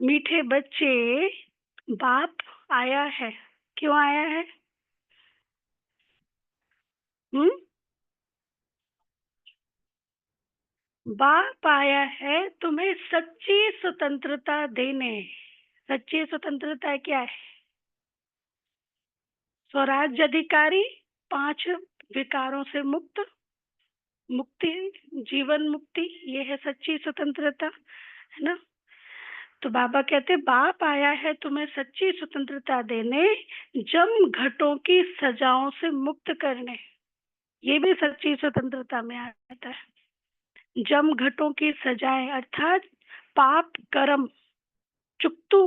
मीठे बच्चे, बाप आया है। क्यों आया है? हम्म? बाप आया है तुम्हें सच्ची स्वतंत्रता देने। सच्ची स्वतंत्रता क्या है? स्वराज्य अधिकारी, 5 विकारों से मुक्त, मुक्ति, जीवन मुक्ति, ये है सच्ची स्वतंत्रता, है ना? तो बाबा कहते बाप आया है तुम्हें सच्ची स्वतंत्रता देने, जम घटों की सजाओं से मुक्त करने। ये भी सच्ची स्वतंत्रता में आता है। जम घटों की सजाएं अर्थात पाप कर्म चुकतू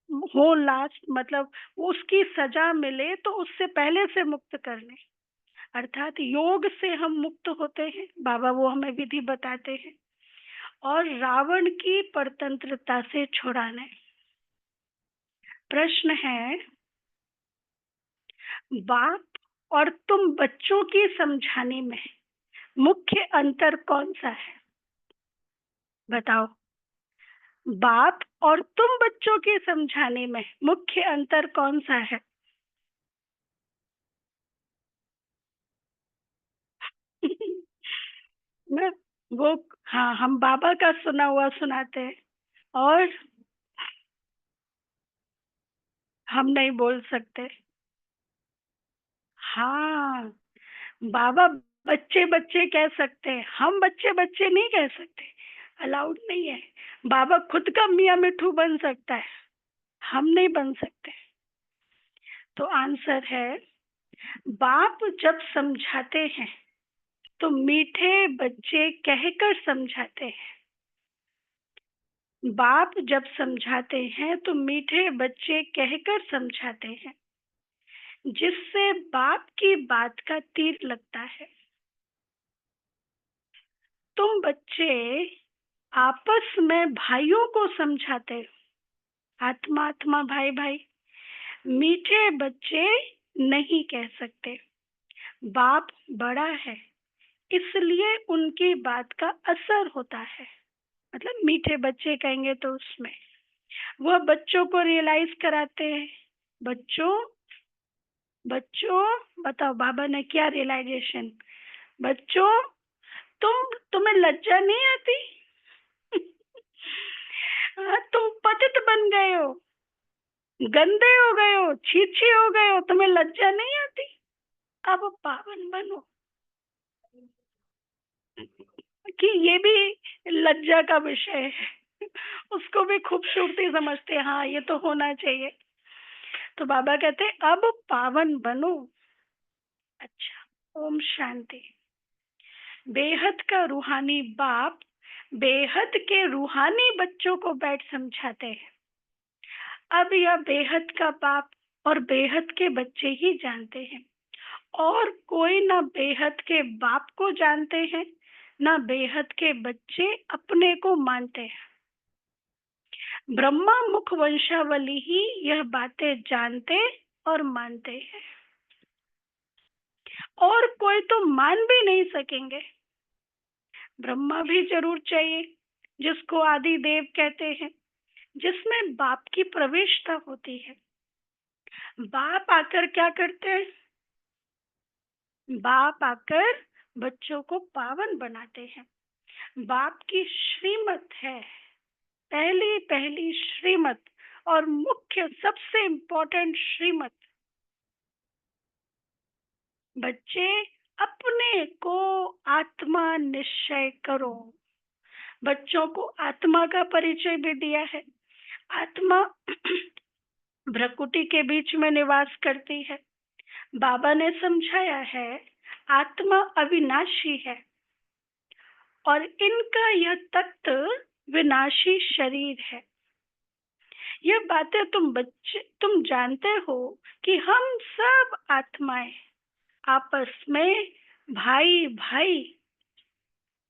हो, लास्ट मतलब उसकी सजा मिले तो उससे पहले से मुक्त करने। अर्थात योग से हम मुक्त होते हैं, बाबा वो हमें विधि बताते हैं। और रावण की परतंत्रता से छुड़ाने। प्रश्न है, बाप और तुम बच्चों की समझाने में मुख्य अंतर कौन सा है? बताओ। बाप और तुम बच्चों के समझाने में मुख्य अंतर कौन सा है? ना, वो, हाँ, हम बाबा का सुना हुआ सुनाते हैं और हम नहीं बोल सकते। हाँ, बाबा बच्चे बच्चे कह सकते हैं, हम बच्चे बच्चे नहीं कह सकते, अलाउड नहीं है। बाबा खुद का मियाँ मिठू बन सकता है, हम नहीं बन सकते। तो आंसर है, बाप जब समझाते हैं तो मीठे बच्चे कहकर समझाते हैं। बाप जब समझाते हैं तो मीठे बच्चे कहकर समझाते हैं, जिससे बाप की बात का तीर लगता है। तुम बच्चे आपस में भाइयों को समझाते हो, आत्मा आत्मा भाई भाई। मीठे बच्चे नहीं कह सकते, बाप बड़ा है इसलिए उनकी बात का असर होता है। मतलब मीठे बच्चे कहेंगे तो उसमें वह बच्चों को रियलाइज कराते हैं। बच्चों, बच्चों, बताओ बाबा ने क्या रियलाइजेशन? बच्चों, तुम्हें लज्जा नहीं आती? हाँ, तुम पतित बन गए हो, गंदे हो गए हो, छीछे हो गए हो, तुम्हें लज्जा नहीं आती? अब पावन बनो। कि ये भी लज्जा का विषय है, उसको भी खूबसूरती समझते हैं, हाँ ये तो होना चाहिए। तो बाबा कहते अब पावन बनो। अच्छा, ओम शांति। बेहद का रूहानी बाप बेहद के रूहानी बच्चों को बैठ समझाते हैं। अब यह बेहद का बाप और बेहद के बच्चे ही जानते हैं, और कोई ना बेहद के बाप को जानते हैं, ना बेहद के बच्चे अपने को मानते हैं। ब्रह्मा मुख वंशावली ही यह बातें जानते और मानते हैं, और कोई तो मान भी नहीं सकेंगे। ब्रह्मा भी जरूर चाहिए, जिसको आदि देव कहते हैं, जिसमें बाप की प्रवेशता होती है। बाप आकर क्या करते हैं? बाप आकर बच्चों को पावन बनाते हैं। बाप की श्रीमत है, पहली पहली श्रीमत और मुख्य सबसे इम्पोर्टेंट श्रीमत। बच्चे, अपने को आत्मा निश्चय करो। बच्चों को आत्मा का परिचय भी दिया है। आत्मा भ्रकुटी के बीच में निवास करती है। बाबा ने समझाया है, आत्मा अविनाशी है और इनका यह तख्त विनाशी शरीर है। यह बातें तुम जानते हो कि हम सब आत्माएं आपस में भाई भाई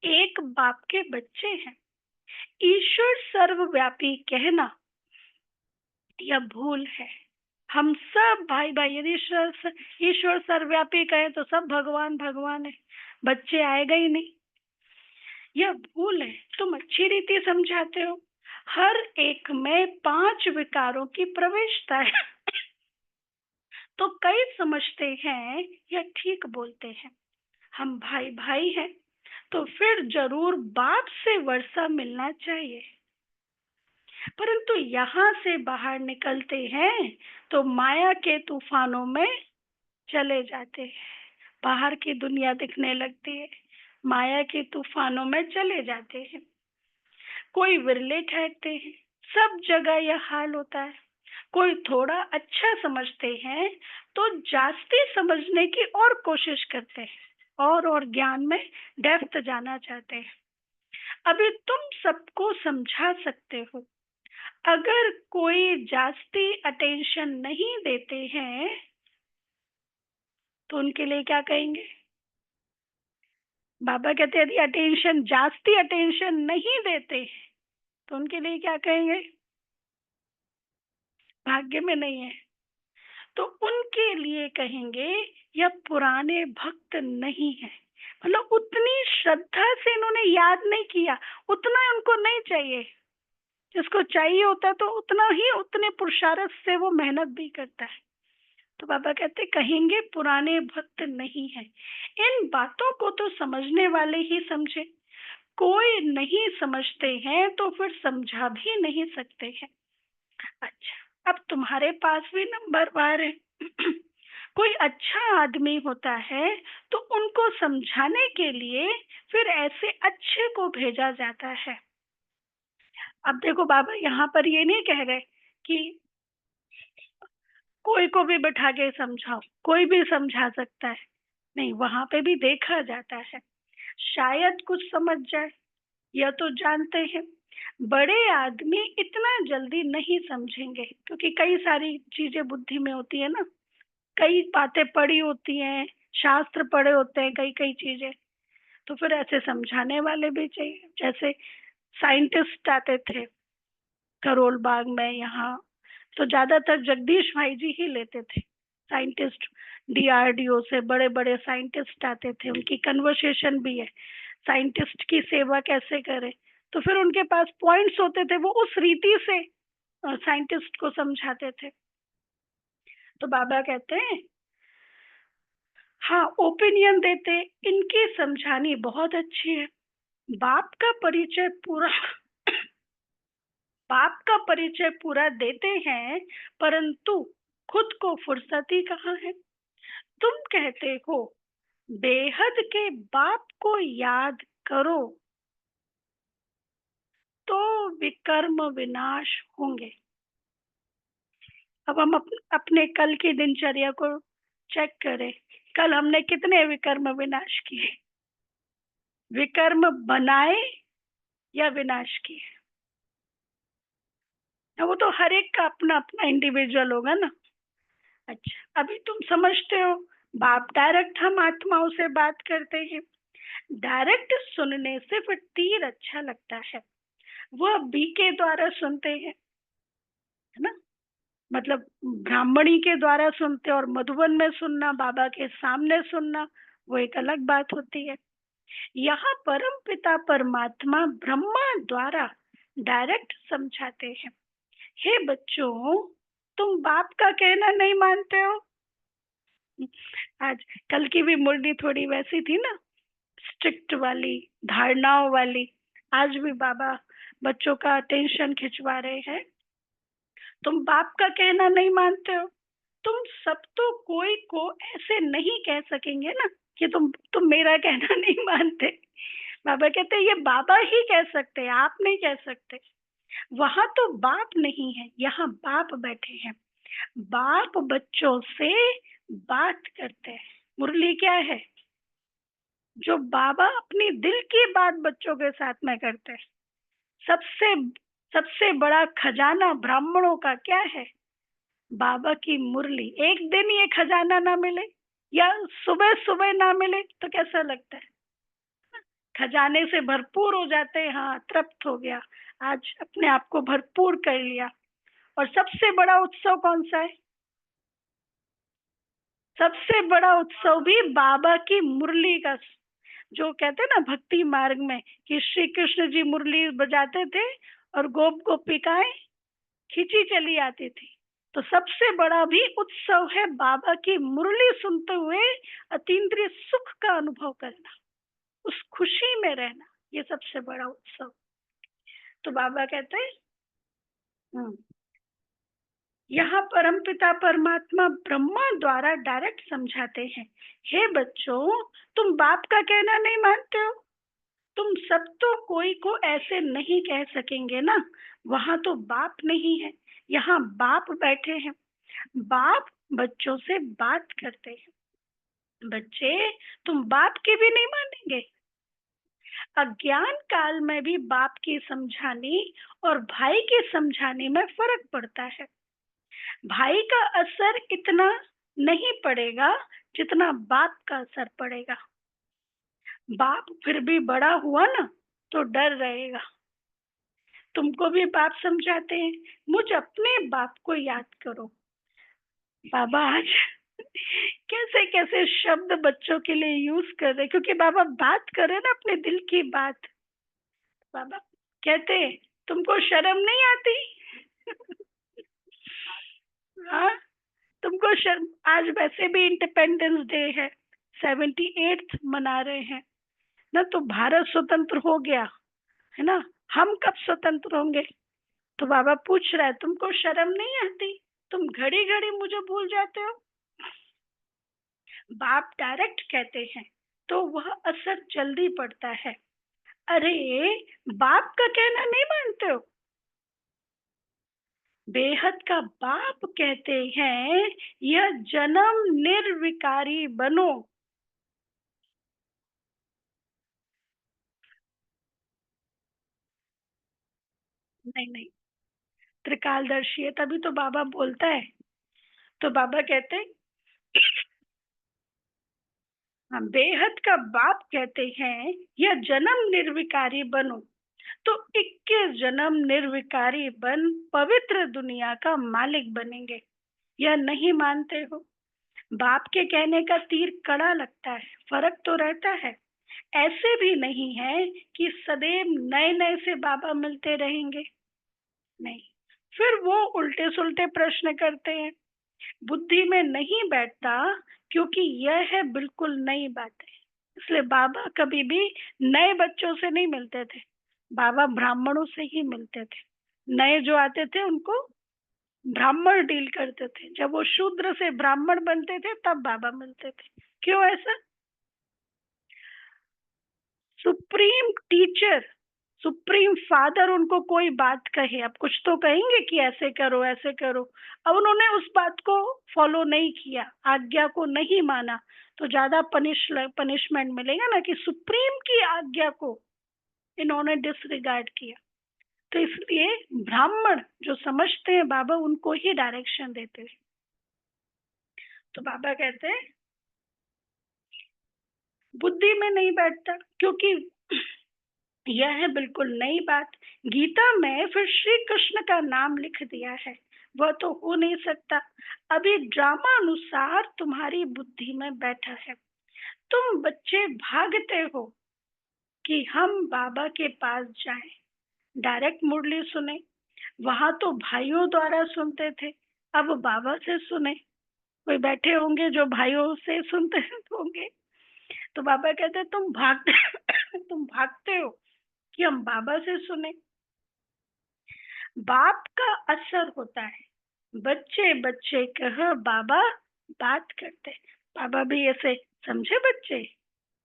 एक बाप के बच्चे हैं। ईश्वर सर्वव्यापी कहना यह भूल है। हम सब भाई भाई, यदि ईश्वर सर्वव्यापी कहे तो सब भगवान भगवान है, बच्चे आएगा ही नहीं। यह भूल है, तुम अच्छी रीति समझाते हो। हर एक में 5 विकारों की प्रवेशता है। तो कई समझते हैं या ठीक बोलते हैं, हम भाई भाई हैं, तो फिर जरूर बाप से वर्षा मिलना चाहिए। परंतु यहाँ से बाहर निकलते हैं तो माया के तूफानों में चले जाते हैं। बाहर की दुनिया दिखने लगती है, माया के तूफानों में चले जाते हैं। कोई विरले ठहरते हैं, सब जगह यह हाल होता है। कोई थोड़ा अच्छा समझते हैं तो जास्ती समझने की और कोशिश करते हैं, और ज्ञान में डेप्थ जाना चाहते हैं। अभी तुम सबको समझा सकते हो। अगर कोई जास्ती अटेंशन नहीं देते हैं तो उनके लिए क्या कहेंगे? बाबा कहते हैं यदि अटेंशन जास्ती अटेंशन नहीं देते तो उनके लिए क्या कहेंगे? भाग्य में नहीं है। तो उनके लिए कहेंगे यह पुराने भक्त नहीं है। मतलब उतनी श्रद्धा से इन्होंने याद नहीं किया, उतना उनको नहीं चाहिए। जिसको चाहिए होता है तो उतना ही, उतने पुरुषार्थ से वो मेहनत भी करता है। तो बाबा कहते कहेंगे पुराने भक्त नहीं है। इन बातों को तो समझने वाले ही समझे, कोई नहीं समझते हैं तो फिर समझा भी नहीं सकते हैं। अच्छा, अब तुम्हारे पास भी नंबर बार है। कोई अच्छा आदमी होता है तो उनको समझाने के लिए फिर ऐसे अच्छे को भेजा जाता है। अब देखो बाबा यहाँ पर ये नहीं कह रहे कि कोई को भी बैठा के समझाओ, कोई भी समझा सकता है। नहीं, वहां पे भी देखा जाता है, शायद कुछ समझ जाए। यह तो जानते हैं बड़े आदमी इतना जल्दी नहीं समझेंगे, क्योंकि कई सारी चीजें बुद्धि में होती है ना, कई बातें पढ़ी होती हैं, शास्त्र पढ़े होते हैं, कई कई चीजें। तो फिर ऐसे समझाने वाले भी चाहिए। जैसे साइंटिस्ट आते थे करोल बाग में यहाँ, तो ज्यादातर जगदीश भाई जी ही लेते थे साइंटिस्ट। डीआरडीओ से बड़े बड़े साइंटिस्ट आते थे, उनकी कन्वर्सेशन भी है, साइंटिस्ट की सेवा कैसे करें। तो फिर उनके पास पॉइंट्स होते थे, वो उस रीति से साइंटिस्ट को समझाते थे। तो बाबा कहते हैं हाँ, ओपिनियन देते, इनकी समझानी बहुत अच्छी है। बाप का परिचय पूरा बाप का परिचय पूरा देते हैं, परंतु खुद को फुर्सत ही कहाँ है। तुम कहते हो बेहद के बाप को याद करो तो विकर्म विनाश होंगे। अब हम अपने कल की दिनचर्या को चेक करें, कल हमने कितने विकर्म विनाश किए? विकर्म बनाए या विनाश किए? वो तो हर एक का अपना अपना इंडिविजुअल होगा ना। अच्छा, अभी तुम समझते हो बाप डायरेक्ट हम आत्माओं से बात करते हैं। डायरेक्ट सुनने से फिर तीर अच्छा लगता है, वह बी के द्वारा सुनते हैं, है ना। मतलब ब्राह्मणी के द्वारा सुनते और मधुबन में सुनना, बाबा के सामने सुनना, वो एक अलग बात होती है। यहाँ परम पिता परमात्मा ब्रह्मा द्वारा डायरेक्ट समझाते हैं। हे बच्चों, तुम बाप का कहना नहीं मानते हो। आज कल की भी मुरली थोड़ी वैसी थी ना, स्ट्रिक्ट वाली, धारणाओं वाली। आज भी बाबा बच्चों का अटेंशन खिंचवा रहे हैं। तुम बाप का कहना नहीं मानते हो, तुम सब तो कोई को ऐसे नहीं कह सकेंगे ना कि तुम मेरा कहना नहीं मानते। बाबा कहते ये बाबा ही कह सकते हैं, आप नहीं कह सकते। वहां तो बाप नहीं है, यहाँ बाप बैठे हैं। बाप बच्चों से बात करते हैं। मुरली क्या है? जो बाबा अपनी दिल की बात बच्चों के साथ में करते हैं। सबसे सबसे बड़ा खजाना ब्राह्मणों का क्या है? बाबा की मुरली। एक दिन ये खजाना ना मिले या सुबह सुबह ना मिले तो कैसा लगता है? खजाने से भरपूर हो जाते हैं, हाँ तृप्त हो गया, आज अपने आप को भरपूर कर लिया। और सबसे बड़ा उत्सव कौन सा है? सबसे बड़ा उत्सव भी बाबा की मुरली का। जो कहते हैं ना भक्ति मार्ग में कि श्री कृष्ण जी मुरली बजाते थे और गोप गोपिकाएं खींची चली आती थी। तो सबसे बड़ा भी उत्सव है बाबा की मुरली सुनते हुए अतीन्द्रिय सुख का अनुभव करना, उस खुशी में रहना, ये सबसे बड़ा उत्सव। तो बाबा कहते हैं यहाँ परमपिता परमात्मा ब्रह्मा द्वारा डायरेक्ट समझाते हैं, हे बच्चों, तुम बाप का कहना नहीं मानते हो, तुम सब तो कोई को ऐसे नहीं कह सकेंगे ना, वहां तो बाप नहीं है, यहाँ बाप बैठे हैं, बाप बच्चों से बात करते हैं। बच्चे, तुम बाप की भी नहीं मानेंगे। अज्ञान काल में भी बाप की समझाने और भाई के समझाने में फर्क पड़ता है। भाई का असर इतना नहीं पड़ेगा जितना बाप का असर पड़ेगा। बाप फिर भी बड़ा हुआ ना तो डर रहेगा। तुमको भी बाप समझाते हैं, मुझ अपने बाप को याद करो। बाबा आज कैसे कैसे शब्द बच्चों के लिए यूज कर रहे, क्योंकि बाबा बात कर रहे ना अपने दिल की बात। बाबा कहते, तुमको शर्म नहीं आती? हाँ, तुमको शर्म, आज वैसे भी इंडिपेंडेंस डे है, 78th मना रहे हैं ना, तो भारत स्वतंत्र हो गया है ना, हम कब स्वतंत्र होंगे? तो बाबा पूछ रहा है, तुमको शर्म नहीं आती? तुम घड़ी घड़ी मुझे भूल जाते हो। बाप डायरेक्ट कहते हैं तो वह असर जल्दी पड़ता है। अरे, बाप का कहना नहीं मानते हो? बेहद का बाप कहते हैं, यह जन्म निर्विकारी बनो। नहीं नहीं, त्रिकालदर्शी है तभी तो बाबा बोलता है। तो बाबा कहते हैं, हाँ, बेहद का बाप कहते हैं, यह जन्म निर्विकारी बनो। तो 21 जन्म निर्विकारी बन पवित्र दुनिया का मालिक बनेंगे। यह नहीं मानते हो? बाप के कहने का तीर कड़ा लगता है, फर्क तो रहता है। ऐसे भी नहीं है कि सदैव नए नए से बाबा मिलते रहेंगे, नहीं। फिर वो उल्टे सुल्टे प्रश्न करते हैं, बुद्धि में नहीं बैठता, क्योंकि यह है बिल्कुल नई बात है। इसलिए बाबा कभी भी नए बच्चों से नहीं मिलते थे, बाबा ब्राह्मणों से ही मिलते थे। नए जो आते थे उनको ब्राह्मण डील करते थे, जब वो शूद्र से ब्राह्मण बनते थे तब बाबा मिलते थे। क्यों ऐसा? सुप्रीम टीचर, सुप्रीम फादर उनको कोई बात कहे, अब कुछ तो कहेंगे कि ऐसे करो ऐसे करो। अब उन्होंने उस बात को फॉलो नहीं किया, आज्ञा को नहीं माना, तो ज्यादा पनिशमेंट मिलेगा ना, कि सुप्रीम की आज्ञा को इन्होंने डिसरिगार्ड किया। तो इसलिए ब्राह्मण जो समझते हैं बाबा, उनको ही डायरेक्शन देते हैं। तो बाबा कहते हैं बुद्धि में नहीं बैठता, क्योंकि यह है बिल्कुल नई बात। गीता में फिर श्री कृष्ण का नाम लिख दिया है, वह तो हो नहीं सकता। अभी ड्रामा अनुसार तुम्हारी बुद्धि में बैठा है। तुम बच्चे भागते हो कि हम बाबा के पास जाएं, डायरेक्ट मुरली सुने। वहां तो भाइयों द्वारा सुनते थे, अब बाबा से सुने। कोई बैठे होंगे जो भाइयों से सुनते होंगे। तो बाबा कहते तुम भागते तुम भागते हो कि हम बाबा से सुने। बाप का असर होता है, बच्चे बच्चे कह बाबा बात करते। बाबा भी ऐसे समझे बच्चे,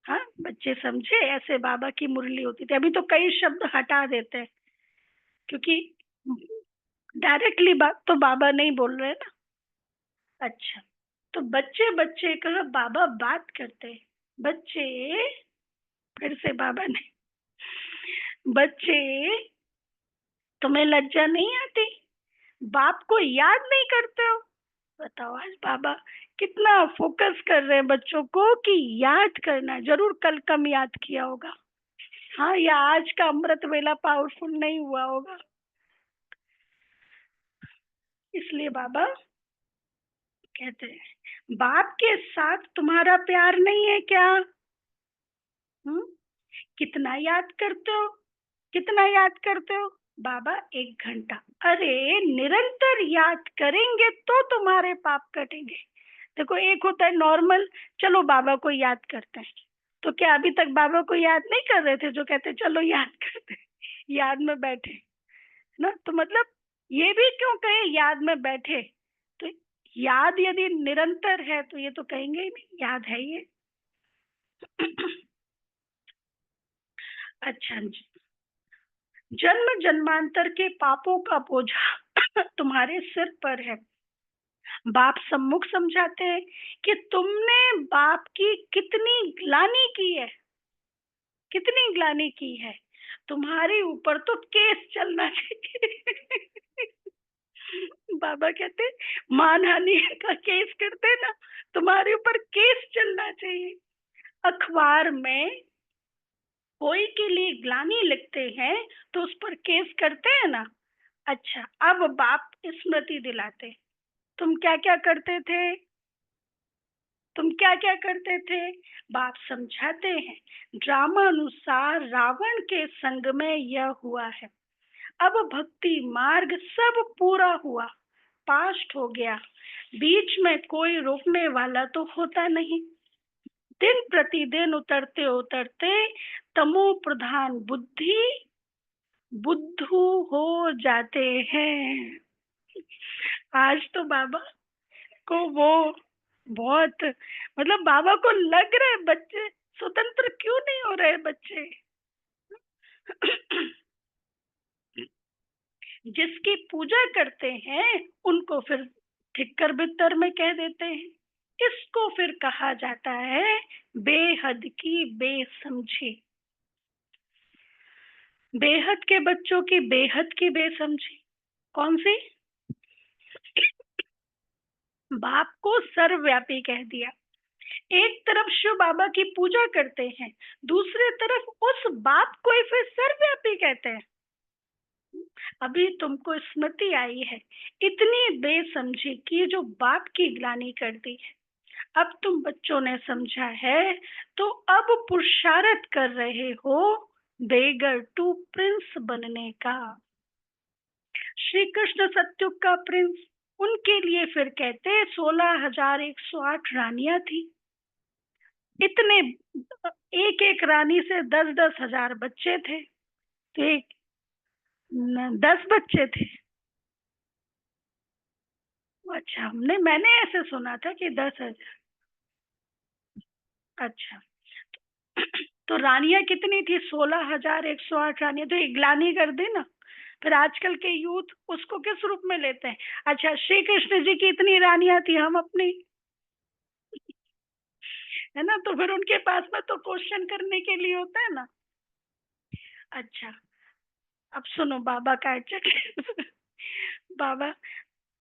हाँ बच्चे समझे, ऐसे बाबा की मुरली होती थी। अभी तो कई शब्द हटा देते हैं, क्योंकि डायरेक्टली बात तो बाबा नहीं बोल रहे ना। अच्छा, तो बच्चे बच्चे कह बाबा बात करते। बच्चे, फिर से बाबा ने, बच्चे तुम्हें लज्जा नहीं आती? बाप को याद नहीं करते हो? बताओ, आज बाबा कितना फोकस कर रहे हैं बच्चों को कि याद करना। जरूर कल कम याद किया होगा, हाँ, या आज का अमृत वेला पावरफुल नहीं हुआ होगा। इसलिए बाबा कहते हैं, बाप के साथ तुम्हारा प्यार नहीं है क्या? कितना याद करते हो, कितना याद करते हो? बाबा 1 घंटा। अरे निरंतर याद करेंगे तो तुम्हारे पाप कटेंगे। देखो, एक होता है नॉर्मल, चलो बाबा को याद करते हैं, तो क्या अभी तक बाबा को याद नहीं कर रहे थे जो कहते चलो याद करते हैं, याद में बैठे ना? तो मतलब ये भी क्यों कहे याद में बैठे? तो याद यदि निरंतर है तो ये तो कहेंगे ही नहीं याद है ये। अच्छा जी। जन्म जन्मांतर के पापों का बोझा तुम्हारे सिर पर है। बाप सम्मुख समझाते हैं कि तुमने बाप की कितनी ग्लानि की है, कितनी ग्लानि की है। तुम्हारे ऊपर तो केस चलना चाहिए। बाबा कहते मानहानि का केस करते ना, तुम्हारे ऊपर केस चलना चाहिए। अखबार में कोई के लिए ग्लानि लिखते हैं तो उस पर केस करते हैं ना। अच्छा, अब बाप स्मृति दिलाते, तुम क्या क्या करते थे, तुम क्या क्या करते थे। बाप समझाते हैं, ड्रामा अनुसार रावण के संग में यह हुआ है। अब भक्ति मार्ग सब पूरा हुआ, पास्ट हो गया, बीच में कोई रोकने वाला तो होता नहीं। दिन प्रतिदिन उतरते उतरते तमो प्रधान बुद्धि बुद्धू हो जाते हैं। आज तो बाबा को वो बहुत, मतलब बाबा को लग रहे बच्चे स्वतंत्र क्यों नहीं हो रहे बच्चे। जिसकी पूजा करते हैं उनको फिर ठिक्कर बित्तर में कह देते हैं। इसको फिर कहा जाता है बेहद की बेसमझी। बेहद के बच्चों की बेहद की बेसमझी कौन सी? बाप को सर्वव्यापी कह दिया। एक तरफ शिव बाबा की पूजा करते हैं, दूसरी तरफ उस बाप को ही फिर सर्वव्यापी कहते हैं। अभी तुमको स्मृति आई है इतनी बेसमझी की जो बाप की ग्लानि करती है। अब तुम बच्चों ने समझा है तो अब पुरुषार्थ कर रहे हो बेगर टू प्रिंस बनने का। श्री कृष्ण सत्युग का प्रिंस, उनके लिए फिर कहते 16,108 रानियां थी। इतने एक एक रानी से 10-10 हजार बच्चे थे, तो एक 10 बच्चे थे। अच्छा, हमने मैंने ऐसे सुना था कि 10 हजार। अच्छा, तो रानियां कितनी थी? 16,108 रानियां। तो एक ग्लानी कर दी ना। फिर आजकल के यूथ उसको किस रूप में लेते हैं? अच्छा, श्री कृष्ण जी की इतनी रानियां थी, हम अपनी, है ना? तो फिर उनके पास में तो क्वेश्चन करने के लिए होता है ना। अच्छा, अब सुनो बाबा का चक्कर। बाबा,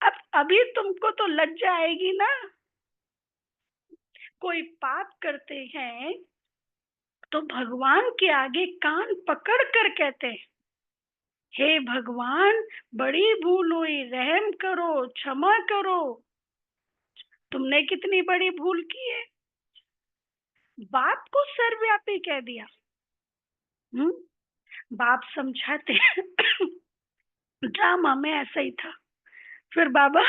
अब अभी तुमको तो लज्जा आएगी ना। कोई पाप करते हैं तो भगवान के आगे कान पकड़ कर कहते हैं, हे भगवान, बड़ी भूल हुई, रहम करो, क्षमा करो। तुमने कितनी बड़ी भूल की है, बाप को सर्वव्यापी कह दिया। हम्म। बाप समझाते हैं, ड्रामा में ऐसा ही था। फिर बाबा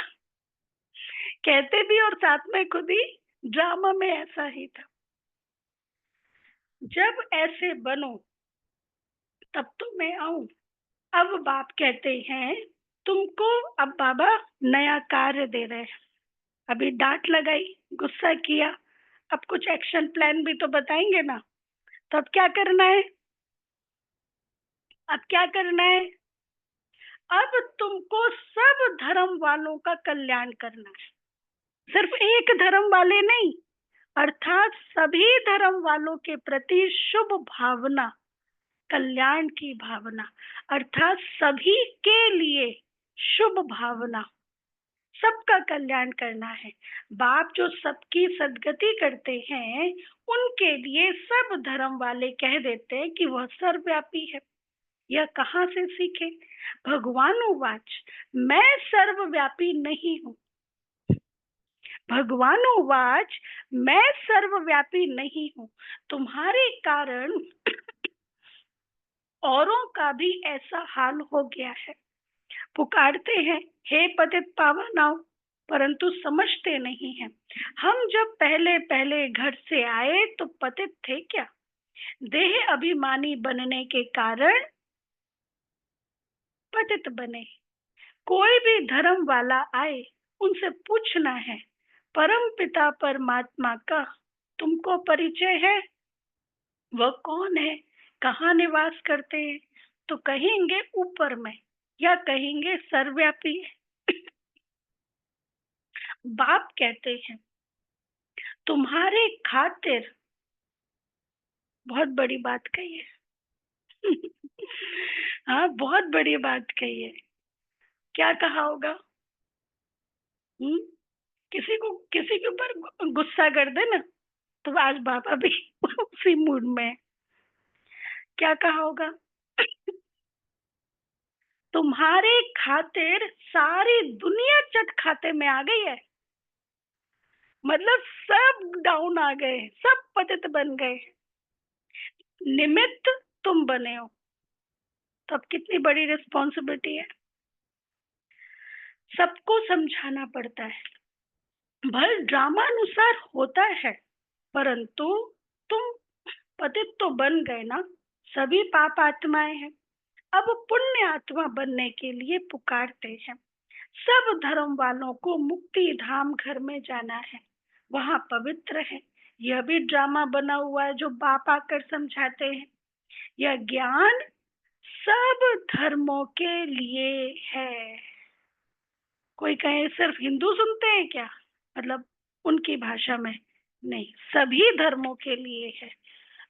कहते भी और साथ में खुद ही ड्रामा में ऐसा ही था। जब ऐसे बनो तब तो मैं आऊं। अब बाप कहते हैं तुमको, अब बाबा नया कार्य दे रहे हैं। अभी डांट लगाई, गुस्सा किया, अब कुछ एक्शन प्लान भी तो बताएंगे ना। तो अब क्या करना है? अब क्या करना है? अब तुमको सब धर्म वालों का कल्याण करना है। सिर्फ एक धर्म वाले नहीं, अर्थात सभी धर्म वालों के प्रति शुभ भावना, कल्याण की भावना, अर्थात सभी के लिए शुभ भावना, सबका कल्याण करना है। बाप जो सबकी सदगति करते हैं उनके लिए सब धर्म वाले कह देते हैं कि वह सर्वव्यापी है। यह कहाँ से सीखे? भगवान उवाच, मैं सर्वव्यापी नहीं हूँ। भगवान उवाच, मैं सर्वव्यापी नहीं हूँ, तुम्हारे कारण औरों का भी ऐसा हाल हो गया है। पुकारते हैं, हे पतित पावनाओ, परंतु समझते नहीं हैं। हम जब पहले पहले घर से आए तो पतित थे क्या? देह अभिमानी बनने के कारण पतित बने। कोई भी धर्म वाला आए, उनसे पूछना है, परम पिता परमात्मा का तुमको परिचय है? वह कौन है? कहाँ निवास करते हैं? तो कहेंगे ऊपर में, या कहेंगे सर्वव्यापी है। बाप कहते हैं, तुम्हारे खातिर, बहुत बड़ी बात कही है। हाँ, बहुत बड़ी बात कही है। क्या कहा होगा? हम्म किसी के ऊपर गुस्सा कर दे ना, तो आज बाबा भी उसी मूड में है। क्या कहा होगा? तुम्हारे खातिर सारी दुनिया चट खाते में आ गई है। मतलब सब डाउन आ गए, सब पतित बन गए। निमित्त तुम बने हो, तब कितनी बड़ी रिस्पॉन्सिबिलिटी है। सबको समझाना पड़ता है। भल ड्रामानुसार होता है, परंतु तुम पतित तो बन गए ना। सभी पाप आत्माएं हैं, अब पुण्य आत्मा बनने के लिए पुकारते हैं। सब धर्म वालों को मुक्ति धाम घर में जाना है, वहां पवित्र है। यह भी ड्रामा बना हुआ है जो बाप आकर समझाते हैं। यह ज्ञान सब धर्मों के लिए है। कोई कहे सिर्फ हिंदू सुनते हैं क्या? मतलब उनकी भाषा में नहीं, सभी धर्मों के लिए है।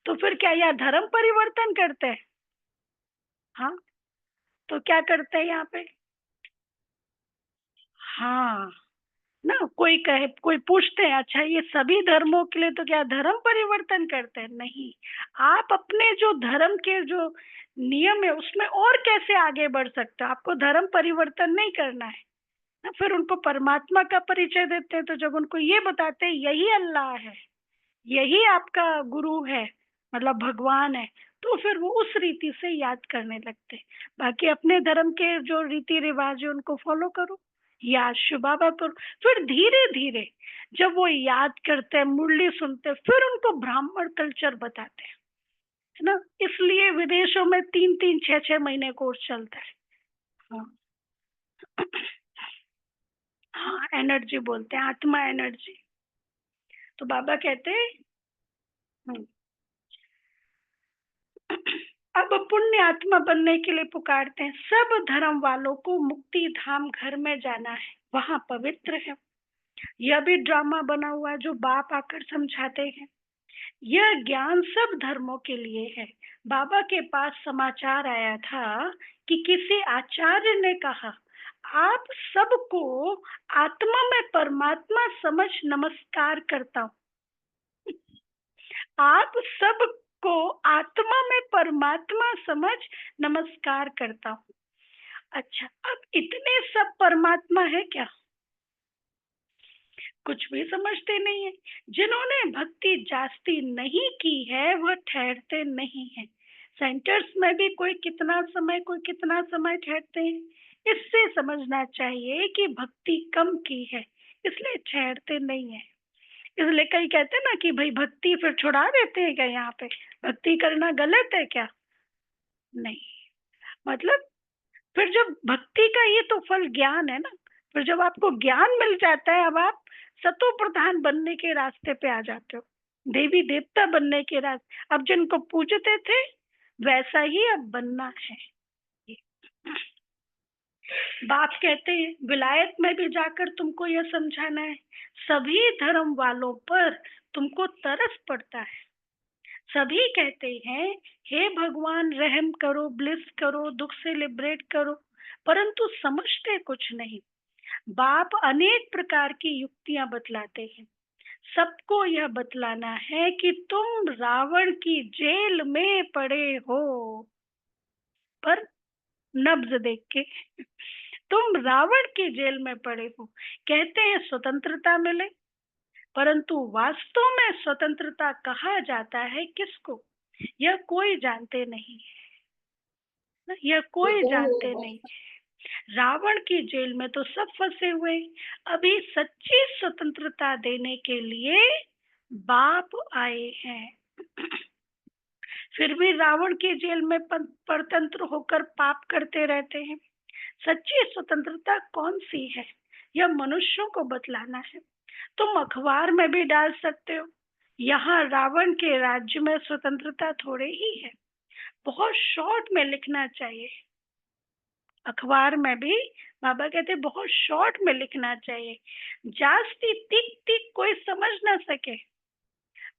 तो फिर क्या यह धर्म परिवर्तन करते हैं? हाँ, तो क्या करते हैं यहाँ पे? हाँ ना, कोई कहे, कोई पूछते हैं, अच्छा ये सभी धर्मों के लिए, तो क्या धर्म परिवर्तन करते हैं? नहीं। आप अपने जो धर्म के जो नियम है उसमें और कैसे आगे बढ़ सकते हो? आपको धर्म परिवर्तन नहीं करना है ना। फिर उनको परमात्मा का परिचय देते हैं, तो जब उनको ये बताते हैं यही अल्लाह है, यही आपका गुरु है, मतलब भगवान है, तो फिर वो उस रीति से याद करने लगते हैं। बाकी अपने धर्म के जो रीति रिवाज है उनको फॉलो करो, याद शिव बाबा करो। फिर धीरे धीरे जब वो याद करते हैं, मुरली सुनते हैं, फिर उनको ब्राह्मण कल्चर बताते हैं, है ना। इसलिए विदेशों में 3-3, 6-6 महीने कोर्स चलता है। हाँ। हाँ, एनर्जी बोलते हैं, आत्मा एनर्जी। तो बाबा कहते हैं, हम्म, अब पुण्य आत्मा बनने के लिए पुकारते हैं। सब धर्म वालों को मुक्ति धाम घर में जाना है, वहां पवित्र है। यह भी ड्रामा बना हुआ है जो बाप आकर समझाते हैं। यह ज्ञान सब धर्मों के लिए है। बाबा के पास समाचार आया था कि किसी आचार्य ने कहा, आप सबको आत्मा में परमात्मा समझ नमस्कार करता हूँ। आप सबको आत्मा में परमात्मा समझ नमस्कार करता हूँ। अच्छा, अब इतने सब परमात्मा है क्या? कुछ भी समझते नहीं है। जिन्होंने भक्ति जास्ती नहीं की है वह ठहरते नहीं है। सेंटर्स में भी कोई कितना समय, कोई कितना समय ठहरते हैं। इससे समझना चाहिए कि भक्ति कम की है, इसलिए ठहरते नहीं है। इसलिए कई कहते हैं ना कि भाई भक्ति फिर छुड़ा देते हैं क्या? यहाँ पे भक्ति करना गलत है क्या? नहीं, मतलब फिर जब भक्ति का ये तो फल ज्ञान है ना। फिर जब आपको ज्ञान मिल जाता है, अब आप सतो प्रधान बनने के रास्ते पे आ जाते हो, देवी देवता बनने के रास्ते। अब जिनको पूजते थे वैसा ही अब बनना है। बाप कहते हैं, विलायत में भी जाकर तुमको यह समझाना है, सभी धर्म वालों पर तुमको तरस पड़ता है। सभी कहते हैं, हे भगवान रहम करो, ब्लिस करो, दुख से लिबरेट करो, परंतु समझते कुछ नहीं। बाप अनेक प्रकार की युक्तियां बतलाते हैं। सबको यह बतलाना है कि तुम रावण की जेल में पड़े हो, पर नब्ज देख के तुम रावण की जेल में पड़े हो। कहते हैं स्वतंत्रता मिले, परंतु वास्तव में स्वतंत्रता कहा जाता है किसको, यह कोई जानते नहीं है। ना, यह कोई जानते नहीं। रावण की जेल में तो सब फंसे हुए। अभी सच्ची स्वतंत्रता देने के लिए बाप आए हैं। फिर भी रावण की जेल में परतंत्र होकर पाप करते रहते हैं। सच्ची स्वतंत्रता कौन सी है, यह मनुष्यों को बतलाना है। तुम अखबार में भी डाल सकते हो, यहाँ रावण के राज्य में स्वतंत्रता थोड़े ही है। बहुत शॉर्ट में लिखना चाहिए। अखबार में भी बाबा कहते बहुत शॉर्ट में लिखना चाहिए, जास्ती तिक तिक कोई समझ ना सके।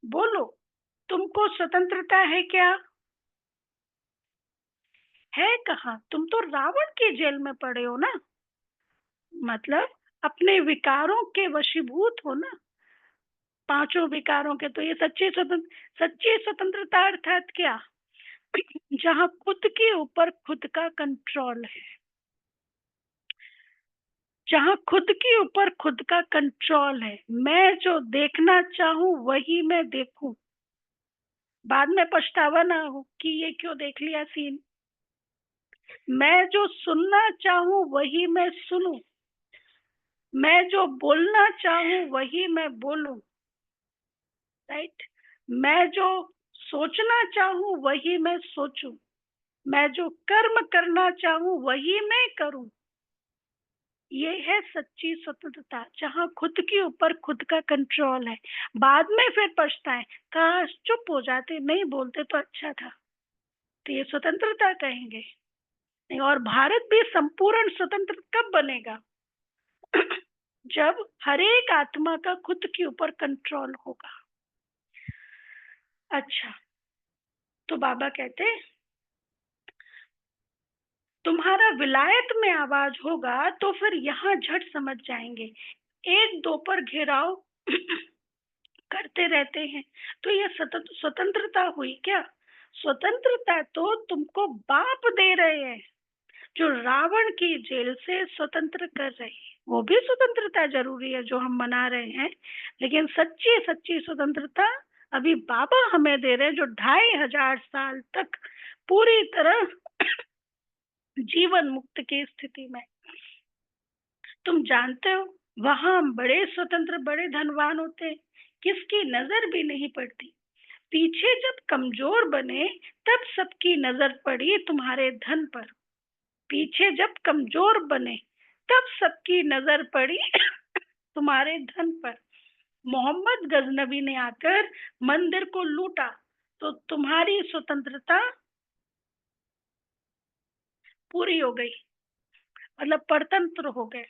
बोलो, तुमको स्वतंत्रता है क्या? है कहाँ? तुम तो रावण की जेल में पड़े हो ना। मतलब अपने विकारों के वशीभूत हो ना, पांचों विकारों के। तो ये सच्ची स्वतंत्रता अर्थात क्या? जहाँ खुद के ऊपर खुद का कंट्रोल है, जहाँ खुद के ऊपर खुद का कंट्रोल है। मैं जो देखना चाहूं वही मैं देखूं, बाद में पछतावा ना हो कि ये क्यों देख लिया सीन। मैं जो सुनना चाहूं वही मैं सुनूं, मैं जो बोलना चाहूं वही मैं बोलूं। राइट। मैं जो सोचना चाहूं वही मैं सोचूं, मैं जो कर्म करना चाहूं वही मैं करूं। ये है सच्ची स्वतंत्रता, जहाँ खुद के ऊपर खुद का कंट्रोल है। बाद में फिर पछताएं, काश चुप हो जाते, नहीं बोलते तो अच्छा था। तो ये स्वतंत्रता कहेंगे नहीं। और भारत भी संपूर्ण स्वतंत्र कब बनेगा? जब हर एक आत्मा का खुद के ऊपर कंट्रोल होगा। अच्छा, तो बाबा कहते तुम्हारा विलायत में आवाज होगा तो फिर यहाँ झट समझ जाएंगे। एक दो पर घेराव करते रहते हैं, तो ये स्वतंत्रता हुई क्या? स्वतंत्रता तो तुमको बाप दे रहे हैं, जो रावण की जेल से स्वतंत्र कर रहे हैं। वो भी स्वतंत्रता जरूरी है जो हम मना रहे हैं, लेकिन सच्ची सच्ची स्वतंत्रता अभी बाबा हमें दे रहे हैं, जो 2500 साल तक पूरी तरह जीवन मुक्त की स्थिति में। तुम जानते हो, वहां बड़े स्वतंत्र बड़े धनवान होते हैं, किसकी नजर भी नहीं पड़ती। पीछे जब कमजोर बने तब सबकी नजर पड़ी तुम्हारे धन पर। पीछे जब कमजोर बने तब सबकी नजर पड़ी तुम्हारे धन पर। मोहम्मद गजनबी ने आकर मंदिर को लूटा तो तुम्हारी स्वतंत्रता पूरी हो गई, मतलब परतंत्र हो गए।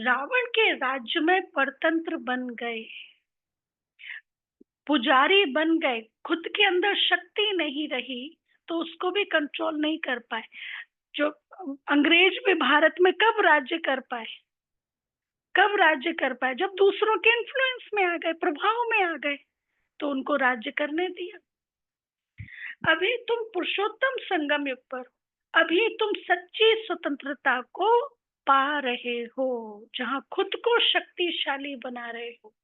रावण के राज्य में परतंत्र बन गए, पुजारी बन गए, खुद के अंदर शक्ति नहीं रही तो उसको भी कंट्रोल नहीं कर पाए। जो अंग्रेज भी भारत में कब राज्य कर पाए? कब राज्य कर पाए? जब दूसरों के इन्फ्लुएंस में आ गए, प्रभाव में आ गए, तो उनको राज्य करने दिया। अभी तुम पुरुषोत्तम संगम युग पर, अभी तुम सच्ची स्वतंत्रता को पा रहे हो, जहां खुद को शक्तिशाली बना रहे हो।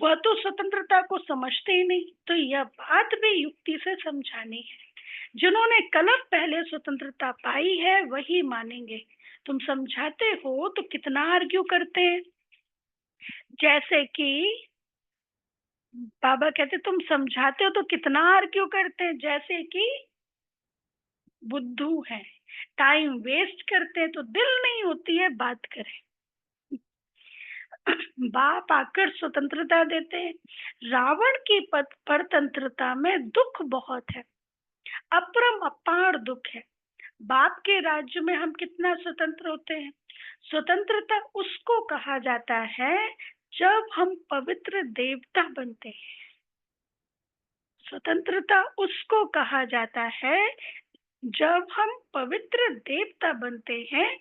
वह तो स्वतंत्रता को समझते ही नहीं, तो यह बात भी युक्ति से समझानी है। जिन्होंने कलप पहले स्वतंत्रता पाई है वही मानेंगे। तुम समझाते हो तो कितना आर्ग्यू करते हैं। जैसे कि बाबा कहते तुम समझाते हो तो कितना आर्ग्यू करते हैं, जैसे कि बुद्धू है, टाइम वेस्ट करते हैं तो दिल नहीं होती है बात करें। बाप आकर स्वतंत्रता देते हैं। रावण की परतंत्रता में दुख बहुत है, अपरम अपार दुख है। बाप के राज्य में हम कितना स्वतंत्र होते हैं। स्वतंत्रता उसको कहा जाता है जब हम पवित्र देवता बनते हैं। स्वतंत्रता उसको कहा जाता है जब हम पवित्र देवता बनते हैं,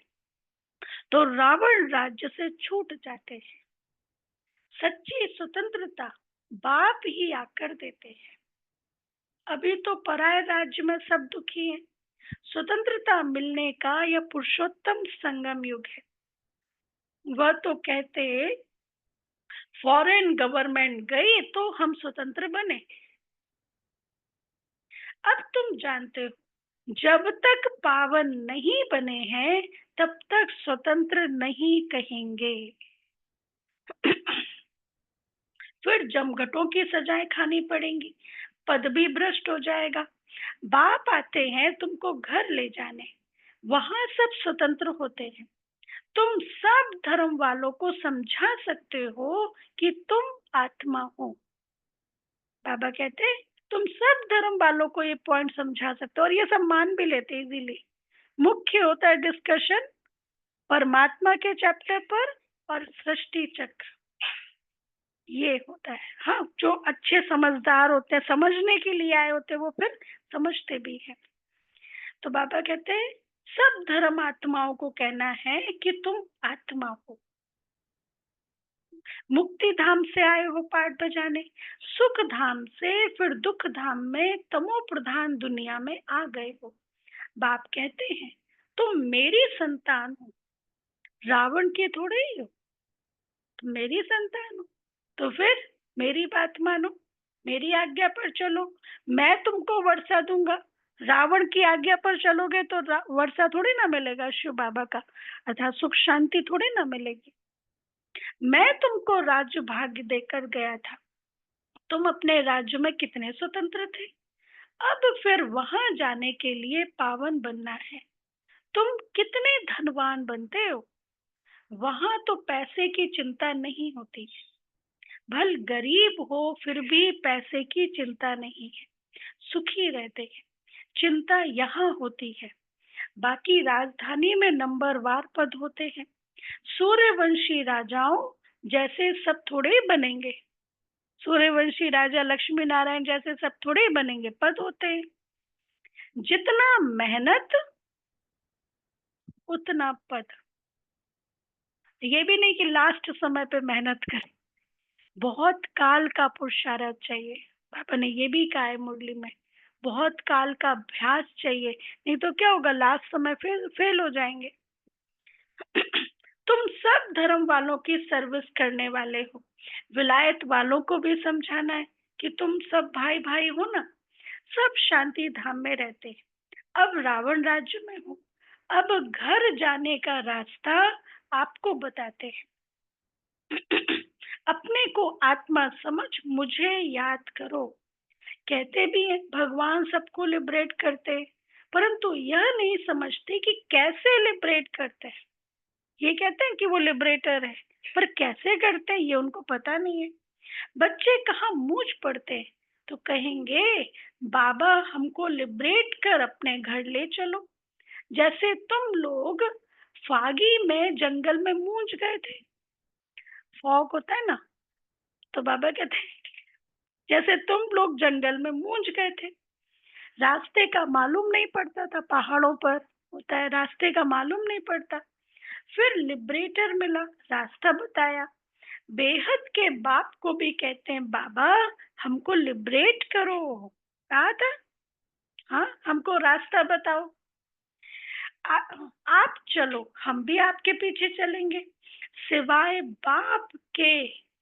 तो रावण राज्य से छूट जाते हैं। सच्ची स्वतंत्रता बाप ही आकर देते हैं। अभी तो पराये राज्य में सब दुखी हैं। स्वतंत्रता मिलने का यह पुरुषोत्तम संगम युग है। वह तो कहते फॉरेन गवर्नमेंट गई तो हम स्वतंत्र बने। अब तुम जानते हो जब तक पावन नहीं बने हैं तब तक स्वतंत्र नहीं कहेंगे। फिर जमघटों की सजाएं खानी पड़ेंगी, पद भी भ्रष्ट हो जाएगा। बाप आते हैं तुमको घर ले जाने, वहां सब स्वतंत्र होते हैं। तुम सब धर्म वालों को समझा सकते हो कि तुम आत्मा हो। बाबा कहते हैं तुम सब धर्म वालों को ये पॉइंट समझा सकते हो, और ये सब मान भी लेते इजीली। मुख्य होता है डिस्कशन परमात्मा के चैप्टर पर और सृष्टि चक्र, ये होता है। हाँ, जो अच्छे समझदार होते हैं, समझने के लिए आए होते हैं, वो फिर समझते भी हैं। तो बाबा कहते हैं सब धर्म आत्माओं को कहना है कि तुम आत्मा हो। मुक्ति धाम से आए हो पाठ बजाने, सुख धाम से फिर दुख धाम में तमो प्रधान दुनिया में आ गए हो। बाप कहते हैं तुम मेरी संतान हो, रावण के थोड़े ही हो, तुम मेरी संतान हो। तो फिर मेरी बात मानो, मेरी आज्ञा पर चलो, मैं तुमको वर्षा दूंगा। रावण की आज्ञा पर चलोगे तो वर्षा थोड़ी ना मिलेगा शिव बाबा का, अर्थात सुख शांति थोड़ी ना मिलेगी। मैं तुमको राज्य भाग्य देकर गया था, तुम अपने राज्य में कितने स्वतंत्र थे। अब फिर वहां जाने के लिए पावन बनना है। तुम कितने धनवान बनते हो, वहां तो पैसे की चिंता नहीं होती। भल गरीब हो फिर भी पैसे की चिंता नहीं है, सुखी रहते हैं। चिंता यहाँ होती है। बाकी राजधानी में नंबरवार पद होते हैं। सूर्यवंशी राजाओं जैसे सब थोड़े ही बनेंगे, सूर्यवंशी राजा लक्ष्मी नारायण जैसे सब थोड़े ही बनेंगे, पद होते हैं। जितना मेहनत उतना पद। ये भी नहीं कि लास्ट समय पे मेहनत करें, बहुत काल का पुरुषार्थ चाहिए। पापा ने ये भी कहा है मुरली में, बहुत काल का अभ्यास चाहिए, नहीं तो क्या होगा, लास्ट समय फेल हो जाएंगे। तुम सब धर्म वालों की सर्विस करने वाले हो। विलायत वालों को भी समझाना है कि तुम सब भाई भाई हो ना, सब शांति धाम में रहते हैं। अब रावण राज्य में हो, अब घर जाने का रास्ता आपको बताते हैं। अपने को आत्मा समझ मुझे याद करो। कहते भी हैं भगवान सबको लिबरेट करते हैं, परंतु यह नहीं समझते कि कैसे लिबरेट करते हैं। ये कहते हैं कि वो लिबरेटर है, पर कैसे करते हैं ये उनको पता नहीं है। बच्चे कहाँ मूंझ पड़ते हैं तो कहेंगे बाबा हमको लिबरेट कर अपने घर ले चलो। जैसे तुम लोग फागी में जंगल में मूंझ गए थे, फॉग होता है ना, तो बाबा कहते हैं जैसे तुम लोग जंगल में मूंझ गए थे, रास्ते का मालूम नहीं पड़ता था, पहाड़ों पर होता है रास्ते का मालूम नहीं पड़ता। फिर लिबरेटर मिला, रास्ता बताया। बेहद के बाप को भी कहते हैं बाबा हमको लिबरेट करो, कहा था, हाँ हमको रास्ता बताओ। आप चलो हम भी आपके पीछे चलेंगे, सिवाय बाप के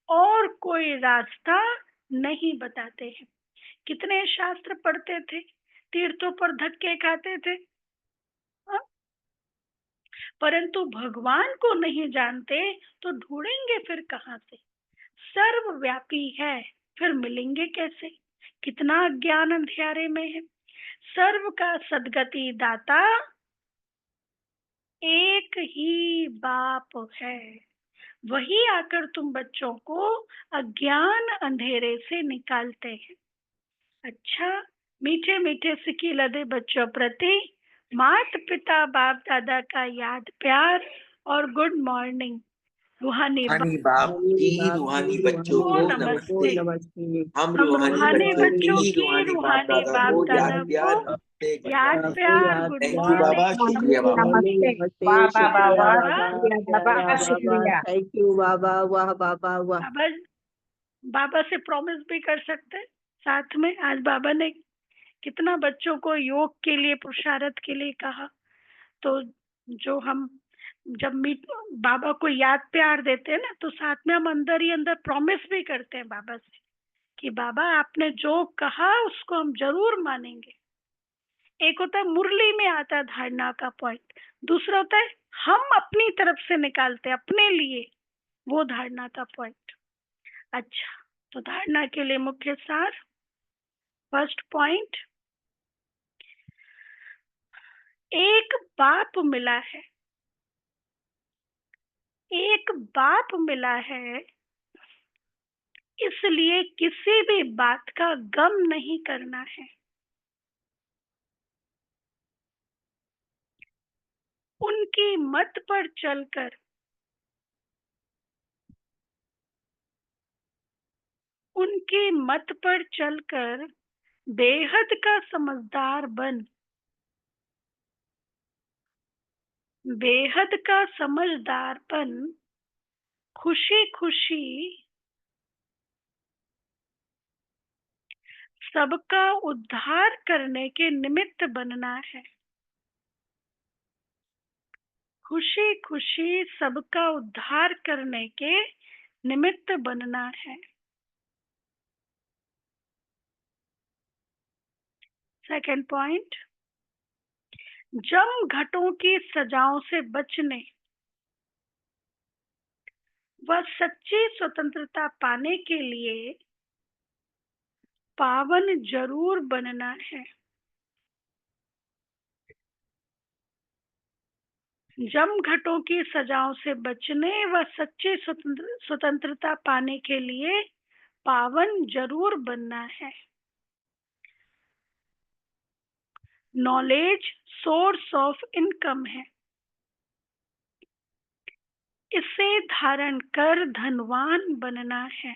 और कोई रास्ता नहीं बताते हैं। कितने शास्त्र पढ़ते थे, तीर्थों पर धक्के खाते थे, हाँ? परंतु भगवान को नहीं जानते तो ढूंढेंगे फिर कहाँ से। सर्वव्यापी है, फिर मिलेंगे कैसे, कितना ज्ञान अंधियारे में है। सर्व का सदगति दाता एक ही बाप है, वही आकर तुम बच्चों को अज्ञान अंधेरे से निकालते हैं। अच्छा, मीठे मीठे सिक्के लदे बच्चों प्रति माता पिता बाप दादा का याद प्यार और गुड मॉर्निंग। रूहानी रूहानी बाप की रूहानी बच्चों को नमस्ते। हम रूहानी बच्चों की रूहानी बाप दादा को याद प्यार याद प्यार गुड थैंक यू मॉर्निंग। बाबा, शुक्रिया बाबा। वाह बाबा, वाह बाबा बाबा, शुक्रिया। थैंक यू बाबा, वाह बाबा वाह। बाबा बाबा से प्रॉमिस भी कर सकते हैं साथ में। आज बाबा ने कितना बच्चों को योग के लिए पुरुषार्थ के लिए कहा, तो जो हम जब बाबा को याद प्यार देते हैं ना, तो साथ में हम अंदर ही अंदर प्रॉमिस भी करते हैं बाबा से कि बाबा आपने जो कहा उसको हम जरूर मानेंगे। एक होता है मुरली में आता है धारणा का पॉइंट, दूसरा होता है हम अपनी तरफ से निकालते हैं अपने लिए वो धारणा का पॉइंट। अच्छा, तो धारणा के लिए मुख्य सार, फर्स्ट पॉइंट, एक बाप मिला है, एक बाप मिला है, इसलिए किसी भी बात का गम नहीं करना है। उनकी मत पर चलकर, उनकी मत पर चलकर बेहद का समझदार बन, बेहद का समझदारपन खुशी खुशी सबका उद्धार करने के निमित्त बनना है। खुशी खुशी सबका उद्धार करने के निमित्त बनना है। सेकंड पॉइंट, जम घटों की सजाओं से बचने व सच्ची स्वतंत्रता पाने के लिए पावन जरूर बनना है। जम घटों की सजाओं से बचने व सच्ची स्वतंत्रता पाने के लिए पावन जरूर बनना है। नॉलेज सोर्स ऑफ इनकम है, इसे धारण कर धनवान बनना है,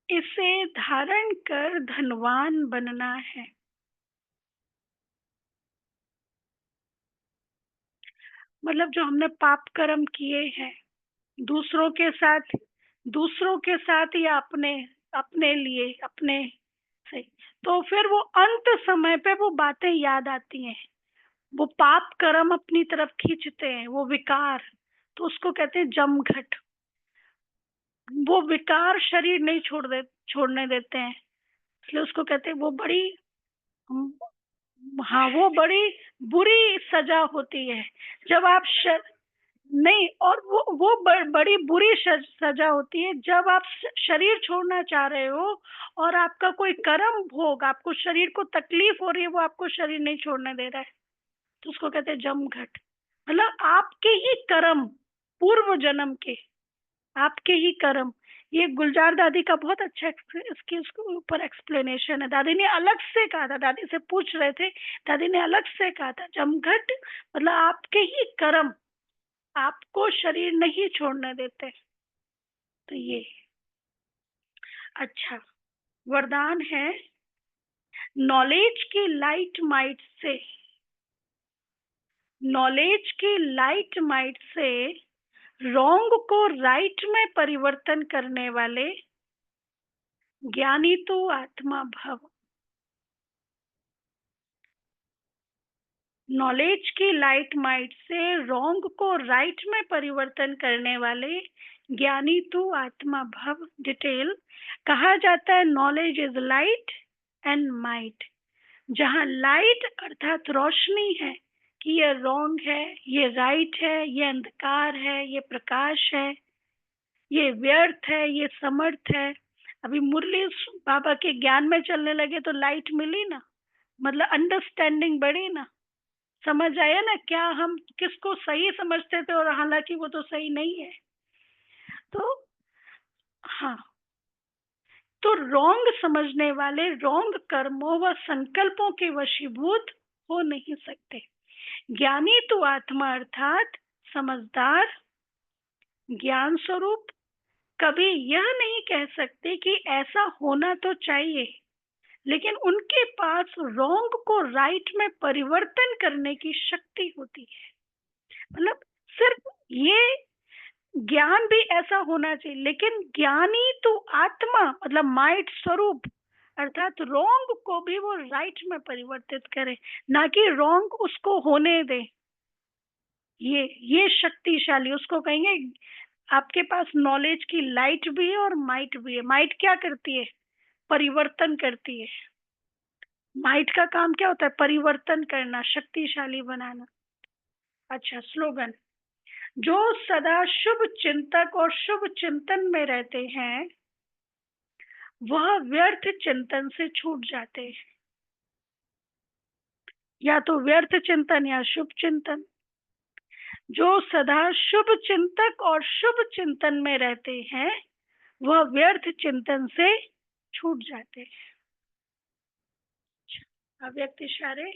इसे धारण कर धनवान बनना है। मतलब जो हमने पाप कर्म किए हैं दूसरों के साथ या अपने अपने लिए अपने से, तो फिर वो अंत समय पे वो बातें याद आती हैं, वो पाप कर्म अपनी तरफ खींचते हैं, वो विकार, तो उसको कहते हैं जमघट। वो विकार शरीर नहीं छोड़ने देते हैं, इसलिए उसको कहते हैं वो बड़ी, हाँ वो बड़ी बुरी सजा होती है जब आप नहीं, और वो बड़ी बुरी सजा होती है जब आप शरीर छोड़ना चाह रहे हो और आपका कोई कर्म भोग, आपको शरीर को तकलीफ हो रही है, वो आपको शरीर नहीं छोड़ने दे रहा है, तो उसको कहते हैं जमघट। मतलब आपके ही कर्म, पूर्व जन्म के आपके ही कर्म। ये गुलजार दादी का बहुत अच्छा इसके ऊपर एक्सप्लेनेशन है। दादी ने अलग से कहा था, दादी से पूछ रहे थे, दादी ने अलग से कहा था जमघट मतलब आपके ही कर्म आपको शरीर नहीं छोड़ने देते। तो ये अच्छा वरदान है, नॉलेज की लाइट माइट से, नॉलेज की लाइट माइट से रॉन्ग को राइट में परिवर्तन करने वाले ज्ञानी तो आत्मा भव। नॉलेज की लाइट माइट से रॉन्ग को राइट में परिवर्तन करने वाले ज्ञानी तो आत्मा भव। डिटेल कहा जाता है knowledge is light and might. जहाँ लाइट अर्थात रोशनी है कि ये रॉन्ग है, ये राइट है, ये अंधकार है, ये प्रकाश है, ये व्यर्थ है, ये समर्थ है। अभी मुरली बाबा के ज्ञान में चलने लगे तो लाइट मिली ना, मतलब अंडरस्टैंडिंग बढ़ी ना, समझ आया ना क्या हम किसको सही समझते थे और हालांकि वो तो सही नहीं है। तो हाँ, तो रॉन्ग समझने वाले रॉन्ग कर्मों व संकल्पों के वशीभूत हो नहीं सकते। ज्ञानी तो आत्मा अर्थात समझदार ज्ञान स्वरूप कभी यह नहीं कह सकते कि ऐसा होना तो चाहिए, लेकिन उनके पास रॉन्ग को राइट में परिवर्तन करने की शक्ति होती है। मतलब सिर्फ ये ज्ञान भी ऐसा होना चाहिए, लेकिन ज्ञानी तो आत्मा मतलब माइट स्वरूप अर्थात रॉन्ग को भी वो राइट में परिवर्तित करे, ना कि रॉन्ग उसको होने दे। ये शक्तिशाली, उसको कहेंगे आपके पास नॉलेज की लाइट भी है और माइट भी है। माइट क्या करती है? परिवर्तन करती है। माइट का काम क्या होता है? परिवर्तन करना, शक्तिशाली बनाना। अच्छा, स्लोगन, जो सदा शुभ चिंतक और शुभ चिंतन में रहते हैं वह व्यर्थ चिंतन से छूट जाते हैं। या तो व्यर्थ चिंतन या शुभ चिंतन। जो सदा शुभ चिंतक और शुभ चिंतन में रहते हैं वह व्यर्थ चिंतन से छूट जाते हैं। अव्यक्त इशारे।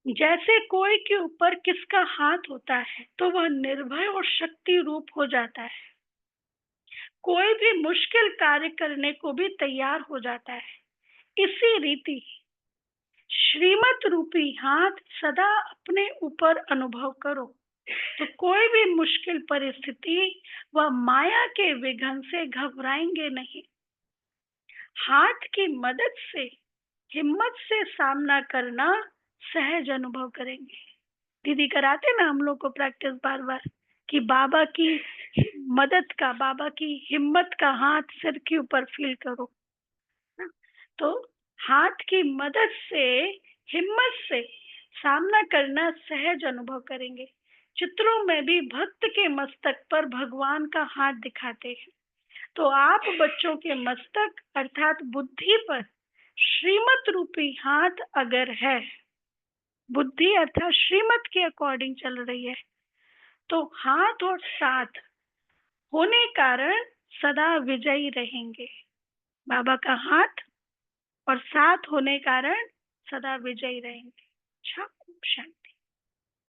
जैसे कोई के ऊपर किसका हाथ होता है तो वह निर्भय और शक्ति रूप हो जाता है। कोई भी मुश्किल कार्य करने को भी तैयार हो जाता है। इसी रीति श्रीमत रूपी हाथ सदा अपने ऊपर अनुभव करो तो कोई भी मुश्किल परिस्थिति व माया के विघ्न से घबराएंगे नहीं। हाथ की मदद से हिम्मत से सामना करना सहज अनुभव करेंगे। दीदी कराते ना हम लोग को प्रैक्टिस बार बार कि बाबा की मदद का, बाबा की हिम्मत का हाथ सिर के ऊपर फील करो। तो हाथ की मदद से, हिम्मत से सामना करना सहज अनुभव करेंगे। चित्रों में भी भक्त के मस्तक पर भगवान का हाथ दिखाते हैं। तो आप बच्चों के मस्तक अर्थात बुद्धि पर श्रीमत रूपी हाथ अगर है, बुद्धि अर्थात श्रीमत के अकॉर्डिंग चल रही है, तो हाथ और साथ होने कारण सदा विजयी रहेंगे। बाबा का हाथ और साथ होने कारण सदा विजयी रहेंगे। अच्छा, शांति।